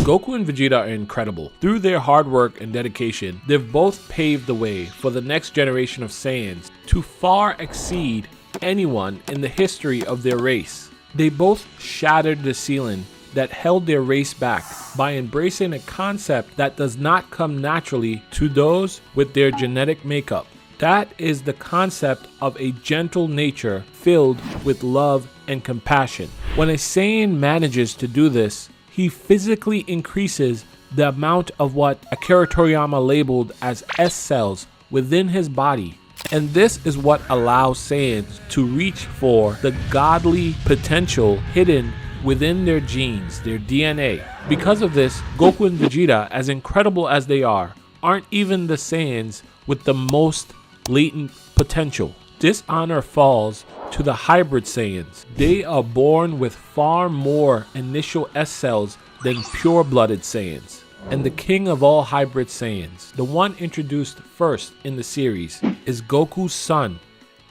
Goku and Vegeta are incredible. Through their hard work and dedication, they've both paved the way for the next generation of Saiyans to far exceed anyone in the history of their race. They both shattered the ceiling that held their race back by embracing a concept that does not come naturally to those with their genetic makeup. That is the concept of a gentle nature filled with love and compassion. When a Saiyan manages to do this, he physically increases the amount of what Akira Toriyama labeled as S cells within his body. And this is what allows Saiyans to reach for the godly potential hidden within their genes, their DNA. Because of this, Goku and Vegeta, as incredible as they are, aren't even the Saiyans with the most latent potential. This honor falls to the hybrid Saiyans. They are born with far more initial S cells than pure-blooded Saiyans. And the king of all hybrid Saiyans, the one introduced first in the series, is Goku's son,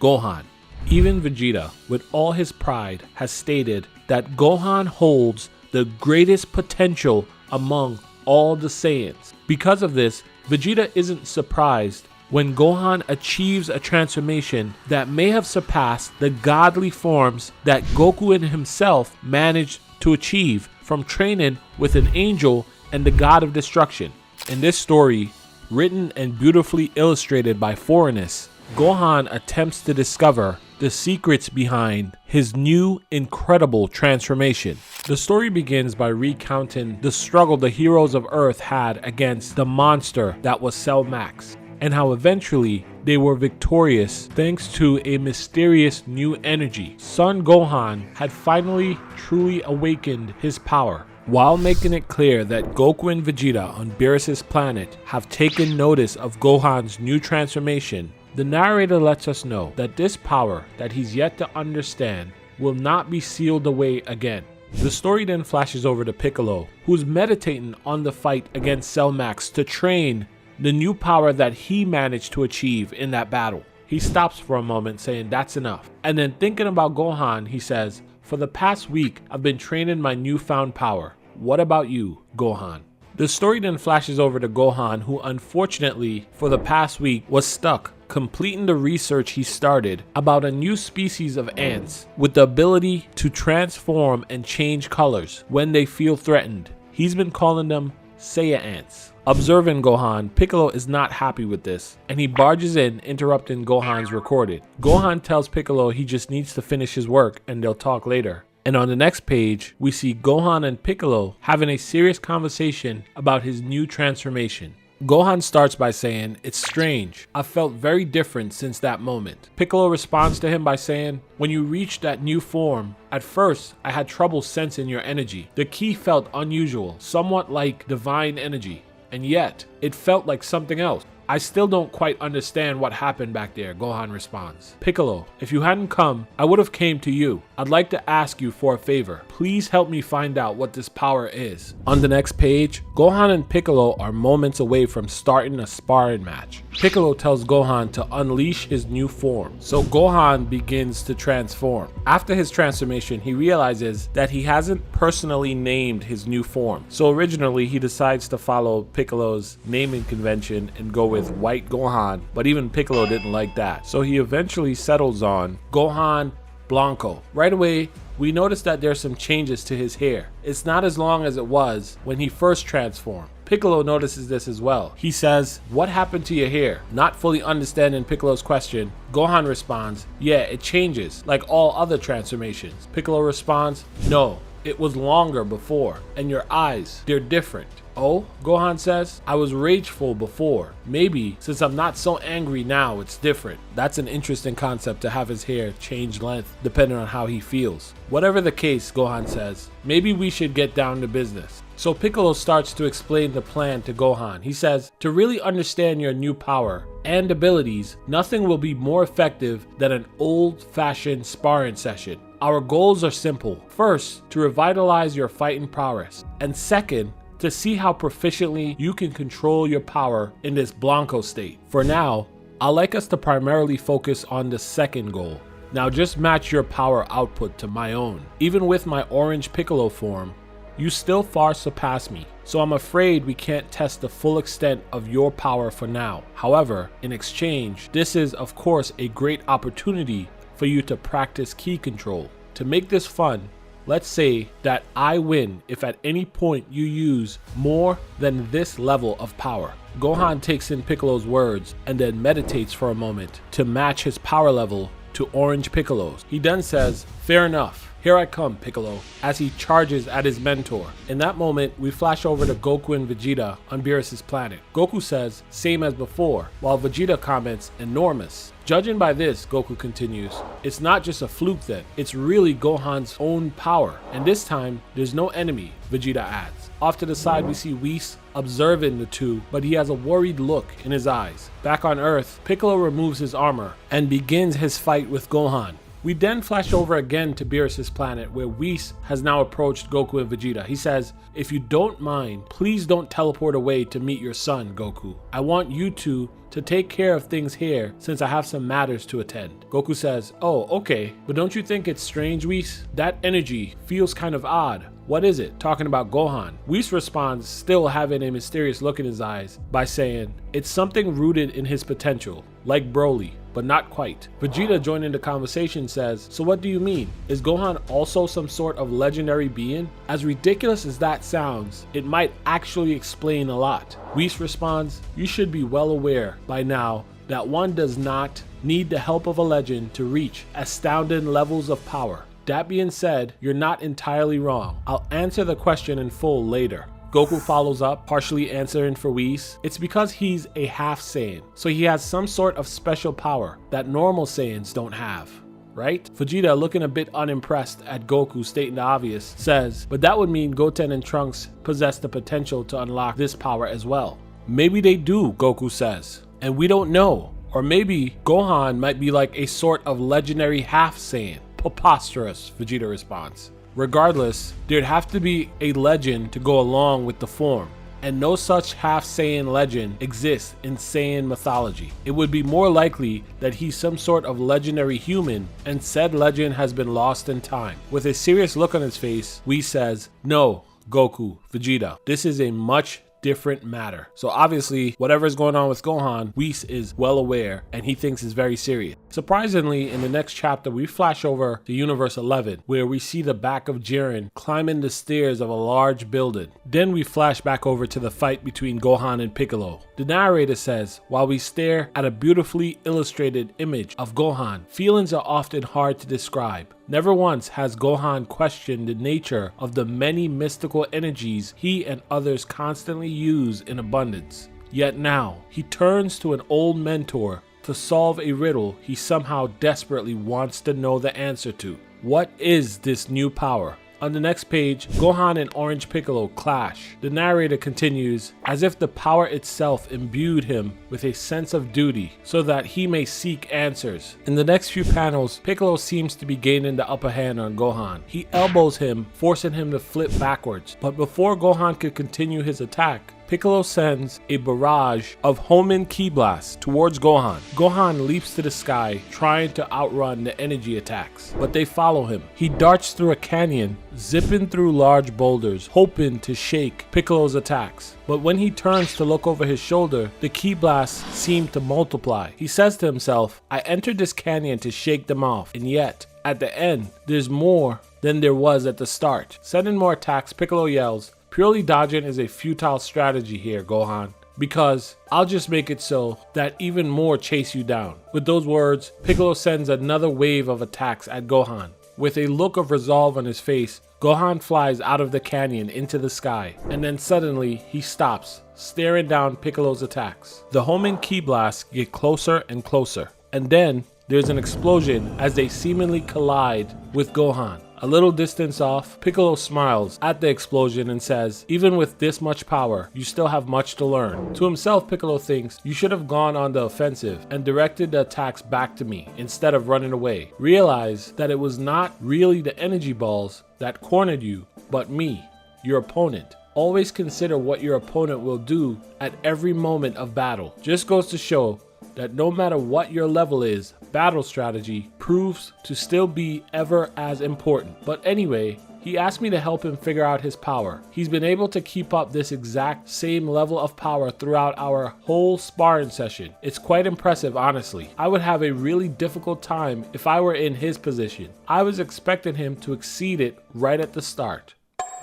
Gohan. Even Vegeta, with all his pride, has stated that Gohan holds the greatest potential among all the Saiyans. Because of this, Vegeta isn't surprised when Gohan achieves a transformation that may have surpassed the godly forms that Goku and himself managed to achieve from training with an angel and the god of destruction. In this story, written and beautifully illustrated by Foreigners, Gohan attempts to discover the secrets behind his new incredible transformation. The story begins by recounting the struggle the heroes of Earth had against the monster that was Cell Max, and how eventually they were victorious thanks to a mysterious new energy. Son Gohan had finally truly awakened his power. While making it clear that Goku and Vegeta on Beerus' planet have taken notice of Gohan's new transformation, the narrator lets us know that this power that he's yet to understand will not be sealed away again. The story then flashes over to Piccolo, who's meditating on the fight against Cell Max to train the new power that he managed to achieve in that battle. He stops for a moment saying that's enough, and then thinking about Gohan, he says, "For the past week, I've been training my newfound power. What about you, Gohan?" The story then flashes over to Gohan, who unfortunately, for the past week, was stuck completing the research he started about a new species of ants with the ability to transform and change colors when they feel threatened. He's been calling them Saiya ants. Observing Gohan, Piccolo is not happy with this, and he barges in, interrupting Gohan's recording. Gohan tells Piccolo he just needs to finish his work and they'll talk later. And on the next page, we see Gohan and Piccolo having a serious conversation about his new transformation. Gohan starts by saying, "It's strange. I felt very different since that moment." Piccolo responds to him by saying, "When you reached that new form, at first I had trouble sensing your energy. The ki felt unusual, somewhat like divine energy, and yet it felt like something else. I still don't quite understand what happened back there," Gohan responds. "Piccolo, if you hadn't come, I would have came to you. I'd like to ask you for a favor. Please help me find out what this power is." On the next page, Gohan and Piccolo are moments away from starting a sparring match. Piccolo tells Gohan to unleash his new form, so Gohan begins to transform. After his transformation, he realizes that he hasn't personally named his new form, so originally he decides to follow Piccolo's naming convention and go with White Gohan, but even Piccolo didn't like that, so he eventually settles on Gohan Blanco. Right away, we notice that there's some changes to his hair. It's not as long as it was when he first transformed. Piccolo notices this as well. He says, "What happened to your hair?" Not fully understanding Piccolo's question, Gohan responds, "Yeah, it changes, like all other transformations." Piccolo responds, "No, it was longer before, and your eyes, they're different." "Oh," Gohan says, "I was rageful before. Maybe since I'm not so angry now, it's different." That's an interesting concept, to have his hair change length depending on how he feels. Whatever the case, Gohan says, "Maybe we should get down to business." So Piccolo starts to explain the plan to Gohan. He says, "To really understand your new power and abilities, nothing will be more effective than an old-fashioned sparring session. Our goals are simple. First, to revitalize your fighting prowess, and second, to see how proficiently you can control your power in this Blanco state. For now, I'd like us to primarily focus on the second goal. Now just match your power output to my own. Even with my orange Piccolo form, you still far surpass me, so I'm afraid we can't test the full extent of your power for now. However, in exchange, this is of course a great opportunity for you to practice ki control. To make this fun, let's say that I win if at any point you use more than this level of power. Gohan takes in Piccolo's words and then meditates for a moment to match his power level to Orange Piccolo's. He then says, "Fair enough. Here I come, Piccolo," as he charges at his mentor. In that moment, we flash over to Goku and Vegeta on Beerus' planet. Goku says, "Same as before," while Vegeta comments, "Enormous." Judging by this, Goku continues, "It's not just a fluke then, it's really Gohan's own power. And this time, there's no enemy," Vegeta adds. Off to the side, we see Whis observing the two, but he has a worried look in his eyes. Back on Earth, Piccolo removes his armor and begins his fight with Gohan. We then flash over again to Beerus' planet, where Whis has now approached Goku and Vegeta. He says, "If you don't mind, please don't teleport away to meet your son, Goku. I want you two to take care of things here since I have some matters to attend." Goku says, "Oh, okay, but don't you think it's strange, Whis? That energy feels kind of odd. What is it?" Talking about Gohan. Whis responds, still having a mysterious look in his eyes, by saying, "It's something rooted in his potential, like Broly, but not quite." Vegeta, joining the conversation, says, "So what do you mean? Is Gohan also some sort of legendary being?" As ridiculous as that sounds, it might actually explain a lot. Whis responds, "You should be well aware by now that one does not need the help of a legend to reach astounding levels of power. That being said, you're not entirely wrong. I'll answer the question in full later." Goku follows up, partially answering for Whis. It's because he's a half Saiyan, so he has some sort of special power that normal Saiyans don't have, right? Vegeta, looking a bit unimpressed at Goku stating the obvious, says, "But that would mean Goten and Trunks possess the potential to unlock this power as well." "Maybe they do," Goku says, "and we don't know. Or maybe Gohan might be like a sort of legendary half Saiyan." "Preposterous," Vegeta responds. "Regardless, there'd have to be a legend to go along with the form, and no such half Saiyan legend exists in Saiyan mythology. It would be more likely that he's some sort of legendary human, and said legend has been lost in time." With a serious look on his face, Whis says, "No, Goku, Vegeta, this is a much different matter." So obviously, whatever's going on with Gohan, Whis is well aware, and he thinks is very serious. Surprisingly, in the next chapter, we flash over to Universe 11, where we see the back of Jiren climbing the stairs of a large building. Then we flash back over to the fight between Gohan and Piccolo. The narrator says, "While we stare at a beautifully illustrated image of Gohan, feelings are often hard to describe. Never once has Gohan questioned the nature of the many mystical energies he and others constantly use in abundance. Yet now, he turns to an old mentor to solve a riddle he somehow desperately wants to know the answer to. What is this new power?" On the next page, Gohan and Orange Piccolo clash. The narrator continues, "As if the power itself imbued him with a sense of duty so that he may seek answers." In the next few panels, Piccolo seems to be gaining the upper hand on Gohan. He elbows him, forcing him to flip backwards. But before Gohan could continue his attack, Piccolo sends a barrage of homing ki blasts towards Gohan. Gohan leaps to the sky, trying to outrun the energy attacks, but they follow him. He darts through a canyon, zipping through large boulders, hoping to shake Piccolo's attacks. But when he turns to look over his shoulder, the ki blasts seem to multiply. He says to himself, "I entered this canyon to shake them off, and yet, at the end, there's more than there was at the start." Sending more attacks, Piccolo yells, "Purely dodging is a futile strategy here, Gohan, because I'll just make it so that even more chase you down." With those words, Piccolo sends another wave of attacks at Gohan. With a look of resolve on his face, Gohan flies out of the canyon into the sky, and then suddenly he stops, staring down Piccolo's attacks. The homing ki blasts get closer and closer, and then there's an explosion as they seemingly collide with Gohan. A little distance off, Piccolo smiles at the explosion and says, "Even with this much power, you still have much to learn." To himself, Piccolo thinks, "You should have gone on the offensive and directed the attacks back to me instead of running away. Realize that it was not really the energy balls that cornered you, but me, your opponent. Always consider what your opponent will do at every moment of battle." Just goes to show that no matter what your level is, battle strategy proves to still be ever as important. But anyway, He asked me to help him figure out his power. He's been able to keep up this exact same level of power throughout our whole sparring session. It's quite impressive, honestly. I would have a really difficult time if I were in his position. I was expecting him to exceed it right at the start.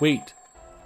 Wait,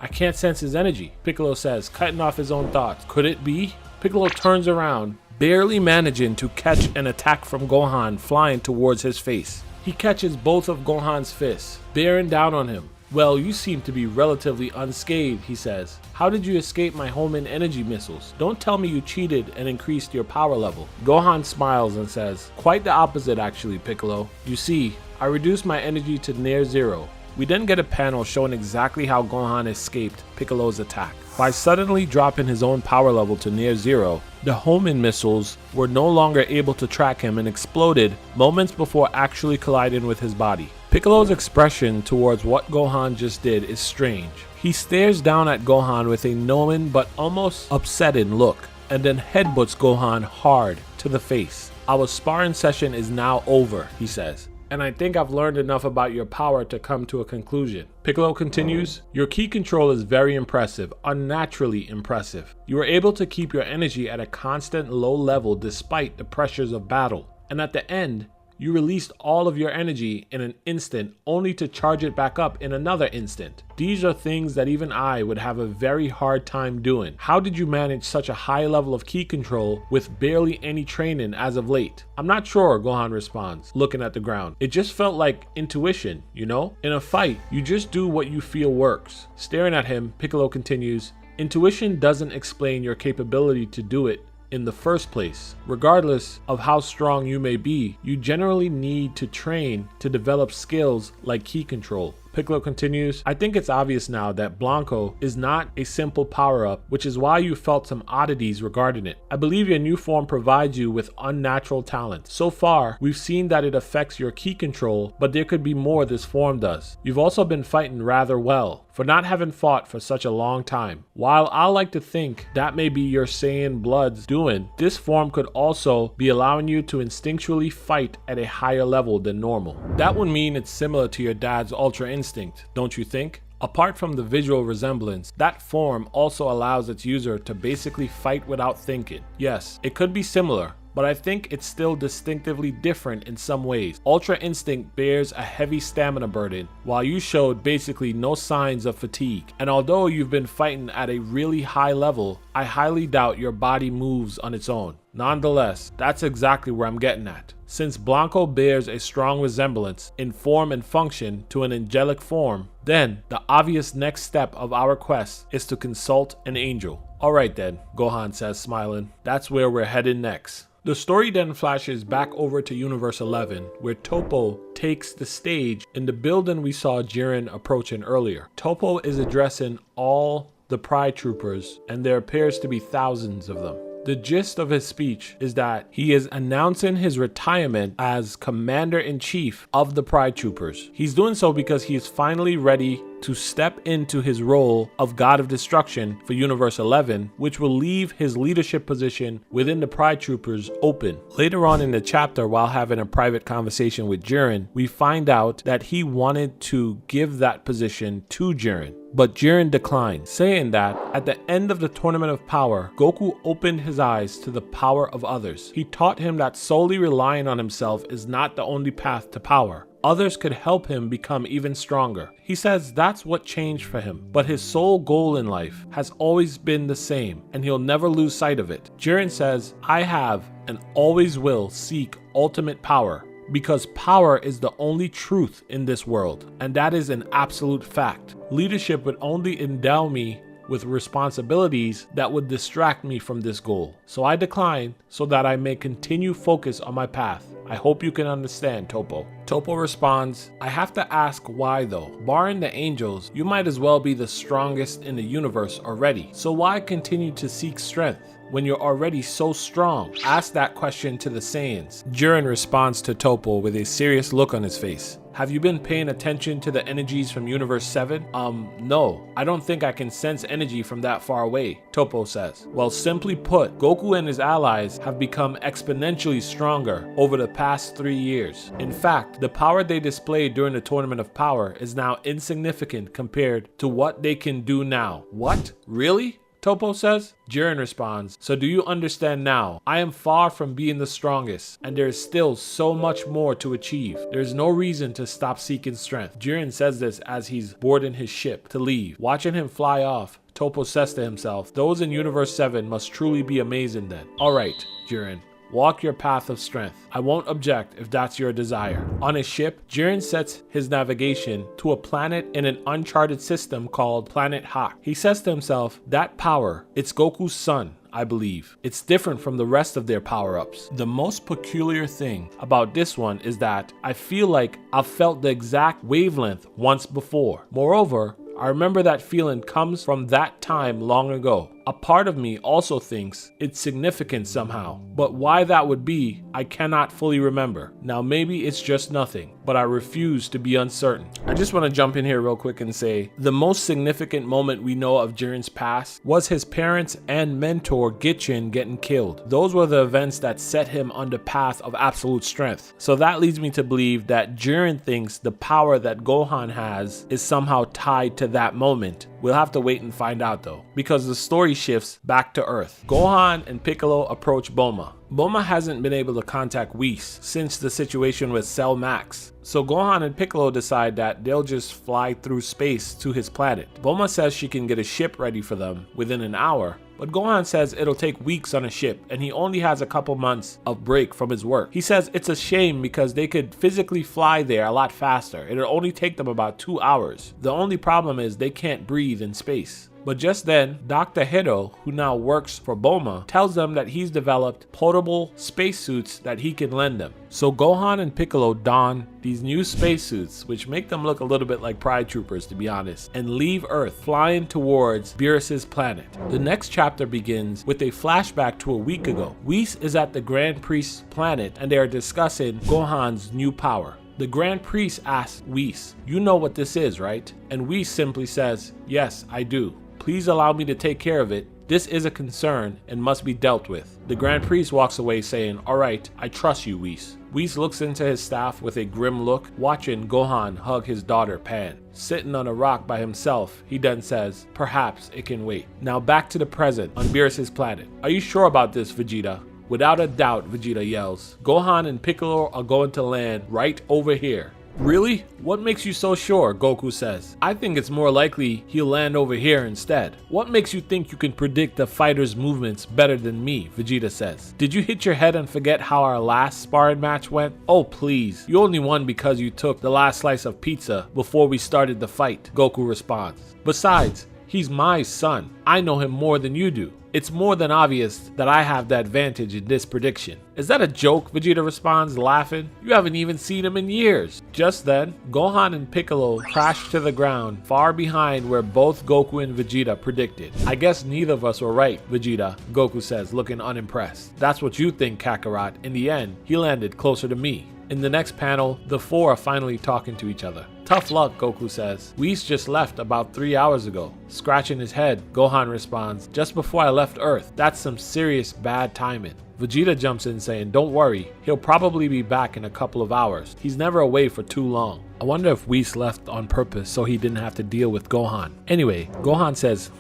I can't sense his energy, Piccolo says, cutting off his own thoughts. Could it be? Piccolo turns around, barely managing to catch an attack from Gohan flying towards his face. He catches both of Gohan's fists, bearing down on him. Well, you seem to be relatively unscathed, he says. How did you escape my Homin energy missiles? Don't tell me you cheated and increased your power level. Gohan smiles and says, quite the opposite actually, Piccolo. You see, I reduced my energy to near zero. We then get a panel showing exactly how Gohan escaped Piccolo's attack. By suddenly dropping his own power level to near zero, the Homin missiles were no longer able to track him and exploded moments before actually colliding with his body. Piccolo's expression towards what Gohan just did is strange. He stares down at Gohan with a knowing but almost upsetting look, and then headbutts Gohan hard to the face. Our sparring session is now over, he says. And I think I've learned enough about your power to come to a conclusion. Piccolo continues, your ki control is very impressive, unnaturally impressive. You are able to keep your energy at a constant low level despite the pressures of battle. And at the end, you released all of your energy in an instant only to charge it back up in another instant. These are things that even I would have a very hard time doing. How did you manage such a high level of ki control with barely any training as of late? I'm not sure, Gohan responds, looking at the ground. It just felt like intuition, you know? In a fight, you just do what you feel works. Staring at him, Piccolo continues, intuition doesn't explain your capability to do it in the first place. Regardless of how strong you may be, you generally need to train to develop skills like ki control. Piccolo continues, I think it's obvious now that Blanco is not a simple power-up, which is why you felt some oddities regarding it. I believe your new form provides you with unnatural talent. So far, we've seen that it affects your ki control, but there could be more this form does. You've also been fighting rather well, for not having fought for such a long time. While I like to think that may be your Saiyan blood's doing, this form could also be allowing you to instinctually fight at a higher level than normal. That would mean it's similar to your dad's Ultra Instinct, don't you think? Apart from the visual resemblance, that form also allows its user to basically fight without thinking. Yes, it could be similar, but I think it's still distinctively different in some ways. Ultra Instinct bears a heavy stamina burden, while you showed basically no signs of fatigue. And although you've been fighting at a really high level, I highly doubt your body moves on its own. Nonetheless, that's exactly where I'm getting at. Since Blanco bears a strong resemblance in form and function to an angelic form, then the obvious next step of our quest is to consult an angel. Alright then, Gohan says, smiling. That's where we're headed next. The story then flashes back over to Universe 11, where Toppo takes the stage in the building we saw Jiren approaching earlier. Toppo is addressing all the Pride Troopers, and there appears to be thousands of them. The gist of his speech is that he is announcing his retirement as Commander-in-Chief of the Pride Troopers. He's doing so because he is finally ready to step into his role of God of Destruction for Universe 11, which will leave his leadership position within the Pride Troopers open. Later on in the chapter, while having a private conversation with Jiren, we find out that he wanted to give that position to Jiren, but Jiren declined, saying that at the end of the Tournament of Power, Goku opened his eyes to the power of others. He taught him that solely relying on himself is not the only path to power. Others could help him become even stronger. He says that's what changed for him, but his sole goal in life has always been the same, and he'll never lose sight of it. Jiren says, I have and always will seek ultimate power, because power is the only truth in this world, and that is an absolute fact. Leadership would only endow me with responsibilities that would distract me from this goal. So I decline so that I may continue focus on my path. I hope you can understand, Toppo. Toppo responds, I have to ask why though. Barring the angels, you might as well be the strongest in the universe already. So why continue to seek strength when you're already so strong? Ask that question to the Saiyans. Jiren responds to Toppo with a serious look on his face. Have you been paying attention to the energies from Universe 7? No. I don't think I can sense energy from that far away, Toppo says. Well, simply put, Goku and his allies have become exponentially stronger over the past 3 years. In fact, the power they displayed during the Tournament of Power is now insignificant compared to what they can do now. What? Really? Toppo says. Jiren responds, so do you understand now? I am far from being the strongest, and there is still so much more to achieve. There is no reason to stop seeking strength. Jiren says this as he's boarding his ship to leave. Watching him fly off, Toppo says to himself, those in Universe 7 must truly be amazing then. Alright, Jiren. Walk your path of strength. I won't object if that's your desire. On his ship, Jiren sets his navigation to a planet in an uncharted system called Planet Hawk. He says to himself, that power, it's Goku's son, I believe. It's different from the rest of their power-ups. The most peculiar thing about this one is that I feel like I've felt the exact wavelength once before. Moreover, I remember that feeling comes from that time long ago. A part of me also thinks it's significant somehow, but why that would be, I cannot fully remember. Now maybe it's just nothing, but I refuse to be uncertain. I just want to jump in here real quick and say, the most significant moment we know of Jiren's past was his parents and mentor Gichin getting killed. Those were the events that set him on the path of absolute strength. So that leads me to believe that Jiren thinks the power that Gohan has is somehow tied to that moment. We'll have to wait and find out though, because the story shifts back to Earth. Gohan and Piccolo approach Bulma. Bulma hasn't been able to contact Whis since the situation with Cell Max, so Gohan and Piccolo decide that they'll just fly through space to his planet. Bulma says she can get a ship ready for them within an hour, but Gohan says it'll take weeks on a ship and he only has a couple months of break from his work. He says it's a shame because they could physically fly there a lot faster. It'll only take them about 2 hours. The only problem is they can't breathe in space. But just then, Dr. Hiro, who now works for Bulma, tells them that he's developed portable spacesuits that he can lend them. So Gohan and Piccolo don these new spacesuits, which make them look a little bit like Pride Troopers to be honest, and leave Earth, flying towards Beerus' planet. The next chapter begins with a flashback to a week ago. Whis is at the Grand Priest's planet and they are discussing Gohan's new power. The Grand Priest asks Whis, you know what this is, right? And Whis simply says, yes, I do. Please allow me to take care of it. This is a concern and must be dealt with. The Grand Priest walks away saying, alright, I trust you, Whis. Whis looks into his staff with a grim look, watching Gohan hug his daughter Pan. Sitting on a rock by himself, he then says, perhaps it can wait. Now back to the present on Beerus' planet. Are you sure about this, Vegeta? Without a doubt, Vegeta yells. Gohan and Piccolo are going to land right over here. Really? What makes you so sure? Goku says. I think it's more likely he'll land over here instead. What makes you think you can predict the fighter's movements better than me? Vegeta says. Did you hit your head and forget how our last sparring match went? Oh please, you only won because you took the last slice of pizza before we started the fight, Goku responds. Besides, he's my son. I know him more than you do. It's more than obvious that I have the advantage in this prediction. Is that a joke? Vegeta responds, laughing. You haven't even seen him in years. Just then, Gohan and Piccolo crash to the ground, far behind where both Goku and Vegeta predicted. I guess neither of us were right, Vegeta, Goku says, looking unimpressed. That's what you think, Kakarot. In the end, he landed closer to me. In the next panel, the four are finally talking to each other. Tough luck, Goku says. Whis just left about 3 hours ago. Scratching his head, Gohan responds, just before I left Earth. That's some serious bad timing. Vegeta jumps in saying, don't worry, he'll probably be back in a couple of hours. He's never away for too long. I wonder if Whis left on purpose so he didn't have to deal with Gohan. Anyway, Gohan says,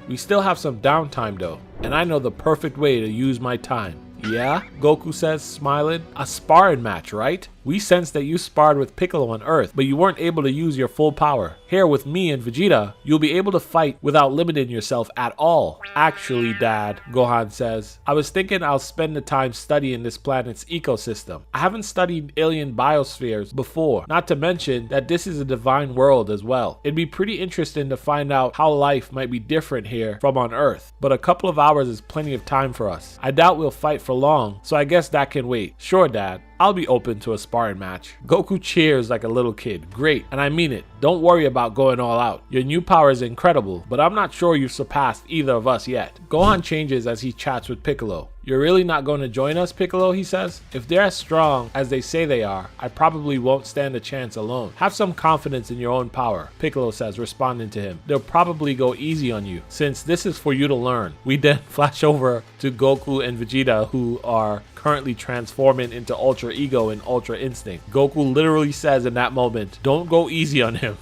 we still have some downtime though, and I know the perfect way to use my time. Yeah? Goku says, smiling. A sparring match, right? We sense that you sparred with Piccolo on Earth, but you weren't able to use your full power. Here with me and Vegeta, you'll be able to fight without limiting yourself at all. Actually, Dad, Gohan says, I was thinking I'll spend the time studying this planet's ecosystem. I haven't studied alien biospheres before, not to mention that this is a divine world as well. It'd be pretty interesting to find out how life might be different here from on Earth, but a couple of hours is plenty of time for us. I doubt we'll fight for long, so I guess that can wait. Sure, Dad. I'll be open to a sparring match. Goku cheers like a little kid. Great, and I mean it. Don't worry about going all out. Your new power is incredible, but I'm not sure you've surpassed either of us yet. Gohan changes as he chats with Piccolo. You're really not going to join us, Piccolo, he says? If they're as strong as they say they are, I probably won't stand a chance alone. Have some confidence in your own power, Piccolo says, responding to him. They'll probably go easy on you, since this is for you to learn. We then flash over to Goku and Vegeta, who are currently transforming into Ultra Ego and Ultra Instinct. Goku literally says in that moment, don't go easy on him.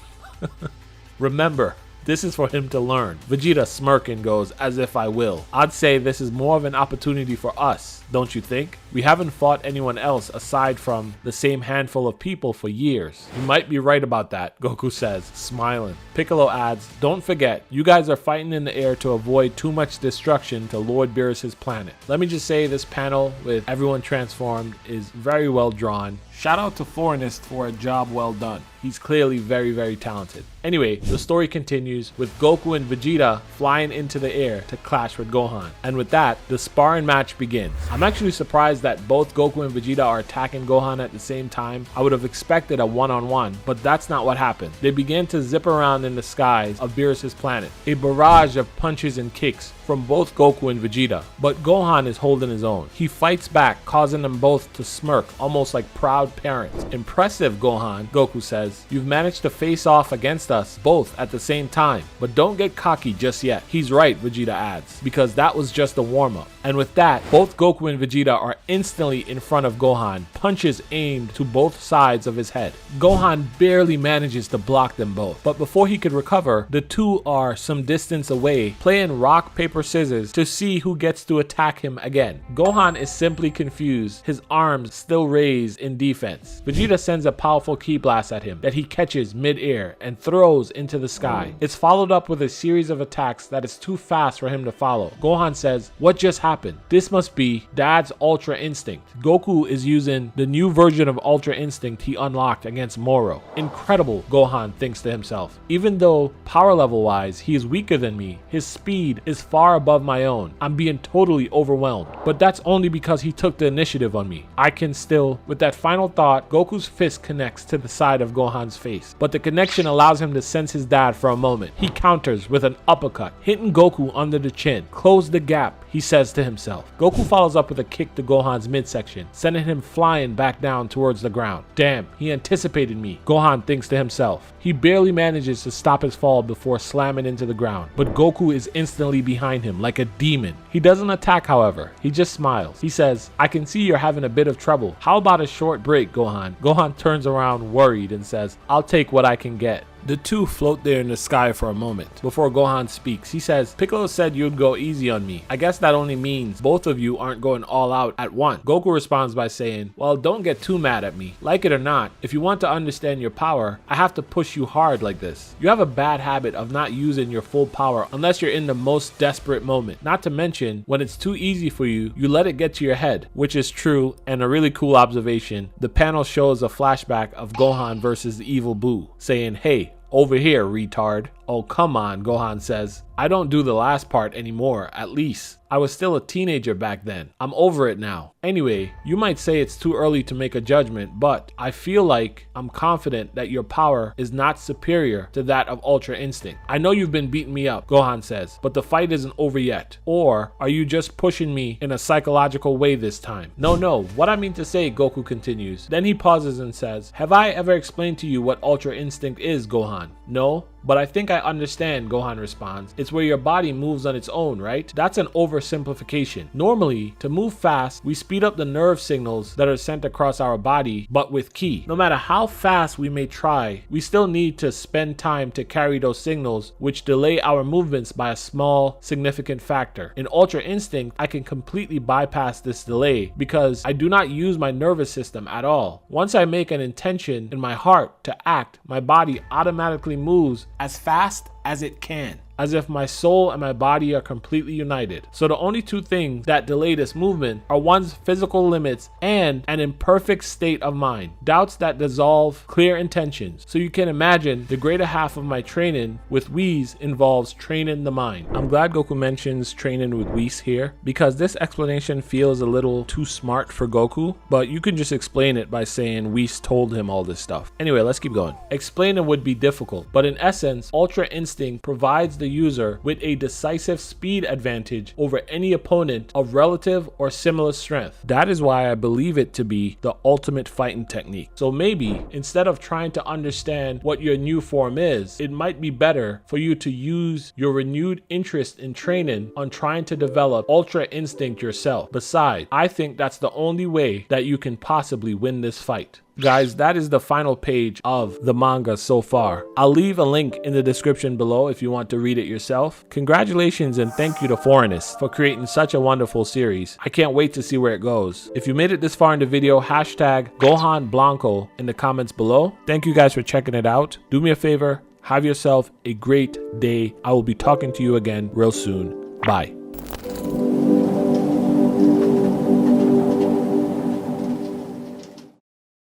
Remember, this is for him to learn. Vegeta smirking goes, as if I will. I'd say this is more of an opportunity for us, don't you think? We haven't fought anyone else aside from the same handful of people for years. You might be right about that, Goku says, smiling. Piccolo adds, don't forget, you guys are fighting in the air to avoid too much destruction to Lord Beerus' planet. Let me just say this panel with everyone transformed is very well drawn. Shout out to Foreignist for a job well done. He's clearly very, very talented. Anyway, the story continues with Goku and Vegeta flying into the air to clash with Gohan. And with that, the sparring match begins. I'm actually surprised that both Goku and Vegeta are attacking Gohan at the same time. I would have expected a one-on-one, but that's not what happened. They began to zip around in the skies of Beerus' planet. A barrage of punches and kicks from both Goku and Vegeta, but Gohan is holding his own. He fights back, causing them both to smirk, almost like proud parents. Impressive, Gohan, Goku says. You've managed to face off against us both at the same time, but don't get cocky just yet. He's right, Vegeta adds, because that was just a warm-up. And with that, both Goku and Vegeta are instantly in front of Gohan, punches aimed to both sides of his head. Gohan barely manages to block them both, but before he could recover, the two are some distance away, playing rock, paper, scissors to see who gets to attack him again. Gohan is simply confused, his arms still raised in defense. Vegeta sends a powerful ki blast at him that he catches mid-air and throws into the sky. It's followed up with a series of attacks that is too fast for him to follow. Gohan says, what just happened? This must be Dad's Ultra Instinct. Goku is using the new version of Ultra Instinct he unlocked against Moro. Incredible, Gohan thinks to himself. Even though power level wise he is weaker than me, his speed is far above my own. I'm being totally overwhelmed. But that's only because he took the initiative on me. I can still. With that final thought, Goku's fist connects to the side of Gohan's face. But the connection allows him to sense his dad for a moment. He counters with an uppercut, hitting Goku under the chin. Close the gap, he says to himself. Goku follows up with a kick to Gohan's midsection, sending him flying back down towards the ground. Damn, he anticipated me, Gohan thinks to himself. He barely manages to stop his fall before slamming into the ground, but Goku is instantly behind him like a demon. He doesn't attack, however. He just smiles. He says, I can see you're having a bit of trouble. How about a short break, Gohan? Gohan turns around worried and says, I'll take what I can get. The two float there in the sky for a moment before Gohan speaks. He says, Piccolo said you'd go easy on me. I guess that only means both of you aren't going all out at once. Goku responds by saying, well, don't get too mad at me. Like it or not, if you want to understand your power, I have to push you hard like this. You have a bad habit of not using your full power unless you're in the most desperate moment. Not to mention, when it's too easy for you, you let it get to your head, which is true and a really cool observation. The panel shows a flashback of Gohan versus the evil Boo, saying, hey, over here, retard. Oh, come on, Gohan says. I don't do the last part anymore, at least. I was still a teenager back then. I'm over it now. Anyway, you might say it's too early to make a judgment, but I feel like I'm confident that your power is not superior to that of Ultra Instinct. I know you've been beating me up, Gohan says, but the fight isn't over yet. Or are you just pushing me in a psychological way this time? No, what I mean to say, Goku continues. Then he pauses and says, have I ever explained to you what Ultra Instinct is, Gohan? No? But I think I understand, Gohan responds. It's where your body moves on its own, right? That's an oversimplification. Normally, to move fast, we speed up the nerve signals that are sent across our body, but with ki. No matter how fast we may try, we still need to spend time to carry those signals, which delay our movements by a small, significant factor. In Ultra Instinct, I can completely bypass this delay because I do not use my nervous system at all. Once I make an intention in my heart to act, my body automatically moves as fast as it can, as if my soul and my body are completely united. So the only two things that delay this movement are one's physical limits and an imperfect state of mind. Doubts that dissolve clear intentions. So you can imagine the greater half of my training with Whis involves training the mind. I'm glad Goku mentions training with Whis here because this explanation feels a little too smart for Goku, but you can just explain it by saying Whis told him all this stuff. Anyway, let's keep going. Explaining would be difficult, but in essence, Ultra Instinct instinct provides the user with a decisive speed advantage over any opponent of relative or similar strength. That is why I believe it to be the ultimate fighting technique. So maybe instead of trying to understand what your new form is, it might be better for you to use your renewed interest in training on trying to develop Ultra Instinct yourself. Besides, I think that's the only way that you can possibly win this fight. Guys, that is the final page of the manga so far. I'll leave a link in the description below if you want to read it yourself. Congratulations and thank you to Foreignist for creating such a wonderful series. I can't wait to see where it goes. If you made it this far in the video, hashtag Gohan Blanco in the comments below. Thank you guys for checking it out. Do me a favor, have yourself a great day. I will be talking to you again real soon. Bye.